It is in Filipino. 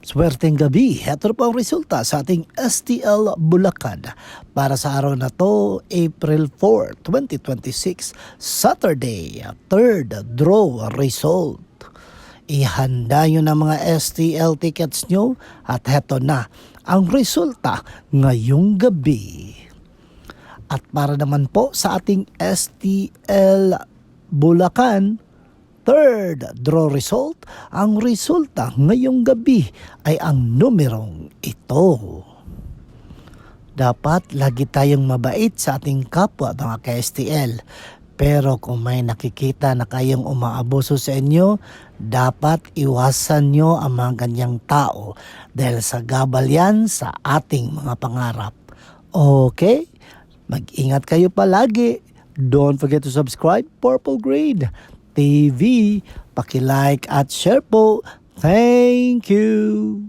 Swerteng gabi, heto na po ang resulta sa ating STL Bulacan. Para sa araw na to, April 4, 2026, Saturday, third draw result. Ihanda nyo na mga STL tickets nyo at heto na ang resulta ngayong gabi. At para naman po sa ating STL Bulacan, third draw result, ang resulta ngayong gabi ay ang numerong ito. Dapat lagi tayong mabait sa ating kapwa mga ka-STL. Pero kung may nakikita na kayong umaabuso sa inyo, dapat iwasan nyo ang mga ganyang tao dahil sa gabal yan sa ating mga pangarap. Okay? Mag-ingat kayo palagi. Don't forget to subscribe Purple Grade TV. Paki-like at share po. Thank you.